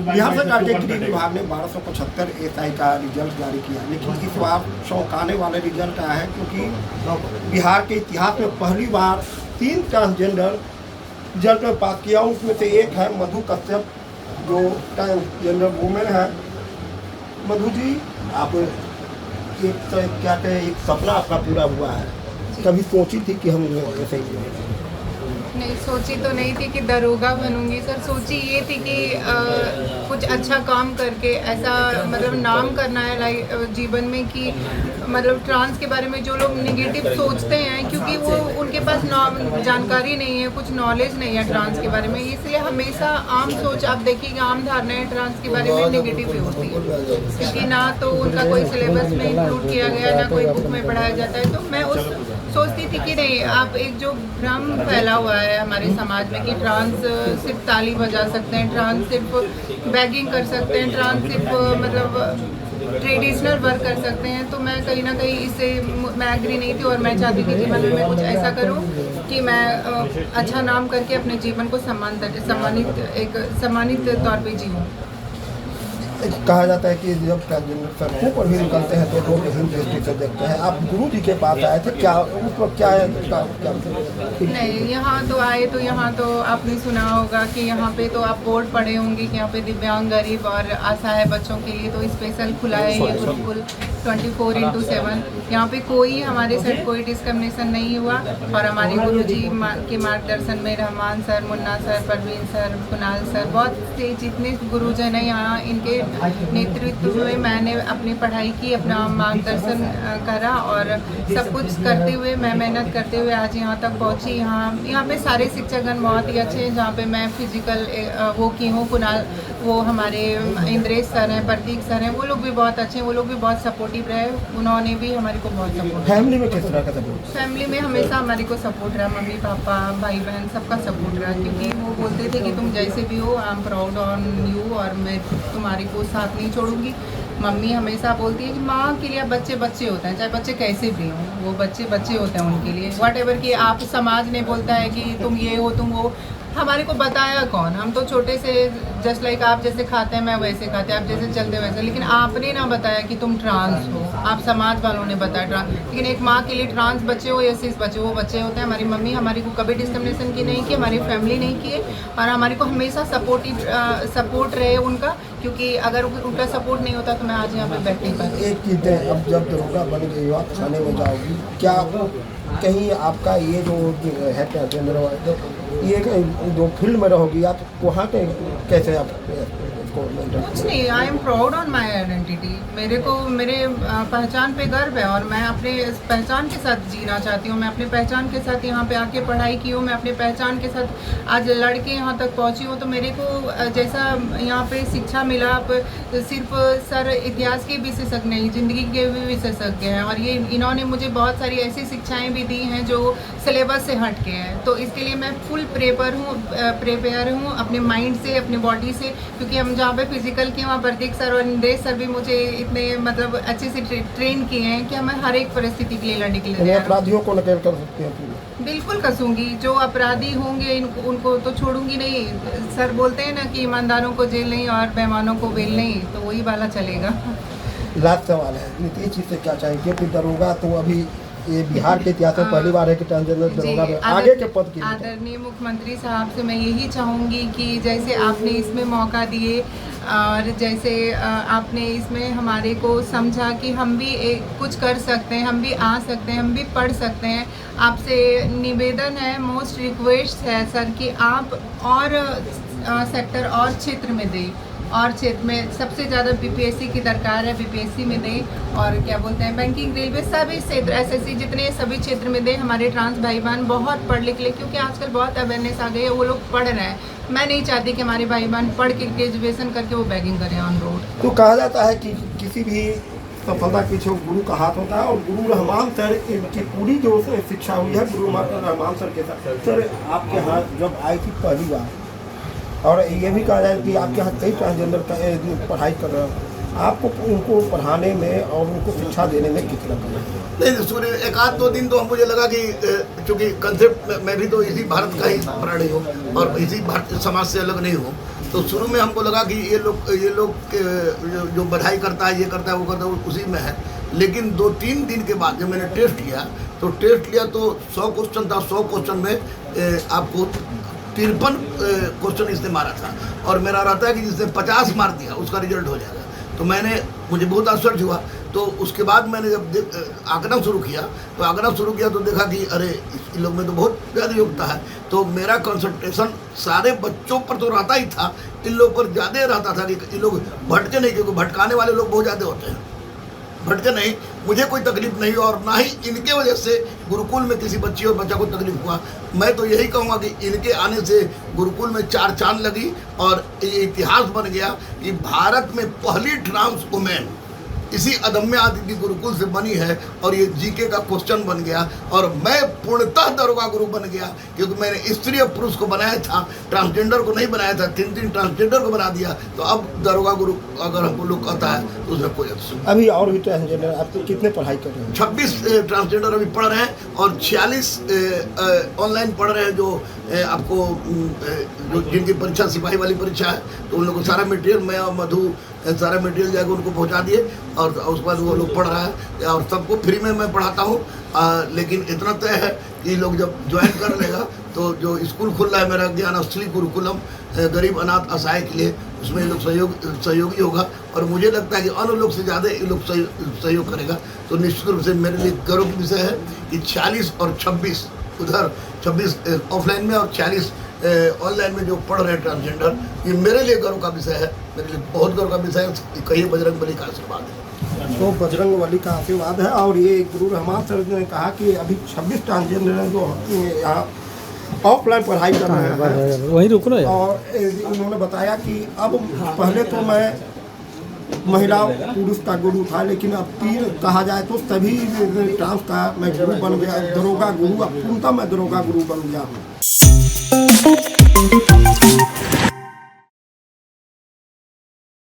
बिहार सरकार के गृह विभाग ने 1275 एसआई का रिजल्ट जारी किया, लेकिन इस बार चौंकाने वाले रिजल्ट आया है, क्योंकि बिहार के इतिहास में पहली बार 3 ट्रांसजेंडर रिजल्ट में पास किया। उसमें से एक है मधु कश्यप, जो ट्रांसजेंडर वुमेन है। मधु जी, आप एक क्या कहें, एक सपना आपका पूरा हुआ है, कभी सोची थी कि हम ऐसे ही? नहीं, सोची तो नहीं थी कि दरोगा बनूंगी सर। सोची ये थी कि कुछ अच्छा काम करके ऐसा मतलब नाम करना है लाइक जीवन में, कि मतलब ट्रांस के बारे में जो लोग नेगेटिव सोचते हैं, क्योंकि वो उनके पास जानकारी नहीं है, कुछ नॉलेज नहीं है ट्रांस के बारे में, इसलिए हमेशा आम सोच, आप देखिएगा आम धारणाएं ट्रांस के बारे में नेगेटिव ही होती है, क्योंकि ना तो उनका कोई सिलेबस में इंक्लूड किया गया, ना कोई बुक में पढ़ाया जाता है। तो मैं सोचती थी कि नहीं, आप एक जो भ्रम फैला हुआ है हमारे समाज में कि ट्रांस सिर्फ ताली बजा सकते हैं, ट्रांस सिर्फ बैगिंग कर सकते हैं, ट्रांस सिर्फ मतलब ट्रेडिशनल वर्क कर सकते हैं, तो मैं कहीं ना कहीं इससे मैं एग्री नहीं थी, और मैं चाहती थी कि मतलब मैं कुछ ऐसा करूं कि मैं अच्छा नाम करके अपने जीवन को सम्मानित तौर पे जीऊँ। कहा जाता है कि जब ट्रांसजेंडर सड़कों पर भी निकलते हैं तो लोग हिंद दृष्टि से देखते हैं। आप गुरु जी के पास आए थे, क्या उस वक्त क्या है क्या? नहीं, यहाँ तो आए तो यहाँ तो आपने सुना होगा कि यहाँ पे तो आप बोर्ड पढ़े होंगे कि यहाँ पे दिव्यांग, गरीब और असहाय बच्चों के लिए तो स्पेशल खुला है ये गुरुकुल 24/7। यहाँ पे कोई हमारे साथ कोई डिस्क्रिमिनेशन नहीं हुआ, और हमारे गुरु जी के मार्गदर्शन में Rahman sir, Munna sir, Parveen sir, Kunal sir, बहुत से जितने गुरुजन हैं यहाँ, इनके नेतृत्व में मैंने अपनी पढ़ाई की, अपना मार्गदर्शन करा, और सब कुछ करते हुए मैं मेहनत करते हुए आज यहाँ तक पहुँची। यहाँ पे सारे शिक्षकगण बहुत ही अच्छे हैं, जहाँ पे मैं फिजिकल वो की हूँ, कुणाल वो हमारे इंद्रेश सर हैं, प्रतीक सर हैं, वो लोग भी बहुत अच्छे हैं, वो लोग भी बहुत सपोर्टिव रहे, उन्होंने भी हमारे को बहुत सपोर्ट। फैमिली में किस तरह का सपोर्ट? फैमिली में हमेशा हमारे को सपोर्ट रहा, मम्मी पापा भाई बहन सबका सपोर्ट रहा, क्योंकि वो बोलते थे कि तुम जैसे भी हो, I am proud on you, और मैं तुम्हारे को साथ नहीं छोड़ूंगी। मम्मी हमेशा बोलती है कि माँ के लिए बच्चे बच्चे होते हैं, चाहे बच्चे कैसे भी हों, वो बच्चे बच्चे होते हैं उनके लिए, वट एवर कि आप समाज ने बोलता है कि तुम ये हो तुम वो, हमारे को बताया कौन? हम तो छोटे से जस्ट लाइक आप जैसे खाते हैं मैं वैसे खाते हैं, आप जैसे चलते वैसे, लेकिन आपने ना बताया कि तुम ट्रांस हो, आप समाज वालों ने बताया ट्रांस। लेकिन एक माँ के लिए ट्रांस बच्चे हो या सिस बच्चे, वो बच्चे होते हैं। हमारी मम्मी हमारी को कभी डिस्क्रिमिनेशन की नहीं की, हमारी फैमिली नहीं की, और हमारे को हमेशा सपोर्ट रहे उनका, क्योंकि अगर उनका सपोर्ट नहीं होता तो मैं आज यहाँ पे बैठ नहीं पाती। एक चीज़ है, अब जब दरोगा बन गई हो, आप थाने में जाओगी, क्या कहीं आपका ये जो है ट्रांसजेंडर ये जो फील्ड में रहोगी, आप वहाँ के कैसे आप कुछ नहीं, I am proud on my identity. मेरे को मेरे पहचान पे गर्व है, और मैं अपने पहचान के साथ जीना चाहती हूँ। मैं अपने पहचान के साथ यहाँ पे आके पढ़ाई की हूँ, मैं अपने पहचान के साथ आज लड़के यहाँ तक पहुँची हूँ। तो मेरे को जैसा यहाँ पे शिक्षा मिला, आप सिर्फ सर इतिहास के विशेषज्ञ नहीं, ज़िंदगी के भी विशेषज्ञ हैं, और ये इन्होंने मुझे बहुत सारी ऐसी शिक्षाएँ भी दी हैं जो सिलेबस से हट के हैं। तो इसके लिए मैं फुल प्रिपेयर हूँ अपने माइंड से, अपने बॉडी से, क्योंकि हम जहाँ पे फिजिकल किए वहाँ प्रतीक सर और इंद्रेश सर भी मुझे इतने मतलब अच्छे से ट्रेन किए हैं कि हमें हर एक परिस्थिति के लिए लड़ने के लिए अपराधियों को नकेल कर सकते हैं। बिल्कुल कसूंगी, जो अपराधी होंगे उनको तो छोड़ूंगी नहीं। सर बोलते हैं ना कि ईमानदारों को जेल नहीं और बेईमानों को बेल नहीं, तो वही वाला चलेगा। लास्ट सवाल है, नीतीश जी से क्या चाहेंगे? क्योंकि दरोगा तो अभी ये बिहार के इतिहास में पहली बार है कि ट्रांसजेंडर दरोगा में आगे के पद की। आदरणीय मुख्यमंत्री साहब से मैं यही चाहूँगी कि जैसे आपने इसमें मौका दिए, और जैसे आपने इसमें हमारे को समझा कि हम भी कुछ कर सकते हैं, हम भी आ सकते हैं, हम भी पढ़ सकते हैं। आपसे निवेदन है, मोस्ट रिक्वेस्ट है सर कि आप और सेक्टर और क्षेत्र में दें, और क्षेत्र में सबसे ज़्यादा बीपीएससी की दरकार है, बीपीएससी में दें, और क्या बोलते हैं बैंकिंग, रेलवे, सभी क्षेत्र, एसएससी, जितने सभी क्षेत्र में दें। हमारे ट्रांस भाई बहन बहुत पढ़ लिख ले, क्योंकि आजकल बहुत अवेयरनेस आ गई है, वो लोग पढ़ रहे हैं। मैं नहीं चाहती कि हमारे भाई बहन पढ़ के ग्रेजुएशन करके वो बैगिंग करें ऑन रोड। तो कहा जाता है कि किसी भी सफलता के पीछे गुरु का हाथ होता है, और गुरु रहमान सर की पूरी जो शिक्षा हुई है गुरु रहमान सर के साथ। सर आपके यहाँ जब आई थी पहली बार, और ये भी कहा जाए कि आपके यहाँ कई ट्रांसजेंडर पढ़ाई कर रहे हैं, आपको उनको पढ़ाने में और उनको शिक्षा देने में कितना नहीं, सूर्य एक आध दो दिन तो मुझे लगा कि चूँकि कंसेप्ट मैं भी तो इसी भारत का ही प्राणी हूँ और इसी भारतीय समाज से अलग नहीं हूँ, तो शुरू में हमको लगा कि ये लोग जो बधाई करता है, ये करता है, वो करता है, वो उसी में है। लेकिन 2-3 दिन के बाद जब मैंने टेस्ट लिया तो 100 क्वेश्चन था, 100 क्वेश्चन में आपको 53 क्वेश्चन इसने मारा था, और मेरा रहता है कि जिसने 50 मार दिया उसका रिजल्ट हो जाएगा। तो मुझे बहुत आश्चर्य हुआ। तो उसके बाद मैंने जब आंकना शुरू किया तो देखा कि अरे इन लोग में तो बहुत ज़्यादा योग्यता है। तो मेरा कंसंट्रेशन सारे बच्चों पर तो रहता ही था, इन लोग पर ज़्यादा रहता था कि इन लोग भटके नहीं, क्योंकि भटकाने वाले लोग बहुत ज़्यादा होते हैं। भटके नहीं, मुझे कोई तकलीफ नहीं, और ना ही इनके वजह से गुरुकुल में किसी बच्ची और बच्चा को तकलीफ हुआ। मैं तो यही कहूँगा कि इनके आने से गुरुकुल में 4 चांद लगी, और ये इतिहास बन गया कि भारत में पहली ट्रांस वुमेन इसी अदम्य आदित्य गुरुकुल से बनी है, और ये जीके का क्वेश्चन बन गया। और मैं पूर्णतः दरोगा गुरु बन गया, क्योंकि मैंने स्त्री और पुरुष को बनाया था, ट्रांसजेंडर को नहीं बनाया था। 3 ट्रांसजेंडर को बना दिया। तो अब दरोगा गुरु अगर हमको लोग कहता है तो उसमें कोई अर्थ। अभी और भी ट्रांसजेंडर आपको कितने पढ़ाई कर रहे हैं? 26 ट्रांसजेंडर अभी पढ़ रहे हैं, और 46 ऑनलाइन पढ़ रहे हैं, जो आपको जो जिनकी परीक्षा सिपाही वाली परीक्षा है, तो उन लोगों को सारा मटेरियल मैं और मधु सारा मटेरियल जाकर उनको पहुंचा दिए, और उसके बाद वो लोग पढ़ रहा है, और सबको फ्री में मैं पढ़ाता हूँ। लेकिन इतना तय है कि लोग जब ज्वाइन कर लेगा तो जो स्कूल खुल रहा है मेरा ज्ञान असली गुरुकुलम गरीब अनाथ असहाय के लिए, उसमें ये लोग सहयोगी होगा, और मुझे लगता है कि अन्य लोग से ज़्यादा ये लोग सहयोग करेगा। तो निश्चित रूप से मेरे लिए गर्व की विषय है कि 46 और 26 उधर 26 ऑफलाइन में और 46 ऑनलाइन में जो पढ़ रहे हैं ट्रांसजेंडर, ये मेरे लिए गर्व का विषय है, मेरे लिए बहुत गर्व का विषय है। कहिए बजरंगबली का आशीर्वाद है। तो बजरंगबली का आशीर्वाद है। और ये गुरु रहमान सर ने कहा कि अभी 26 ट्रांसजेंडर हैं जो यहाँ ऑफलाइन पढ़ाई कर रहे हैं, वहीं रुक लो। और उन्होंने बताया कि अब पहले तो मैं महिला पुरुष का गुरु था, लेकिन अब 3 कहा जाए तो सभी ट्रांस का मैं गुरु बन गया, दरोगा गुरु। अब पूर्णतः मैं दरोगा गुरु बन गया हूँ।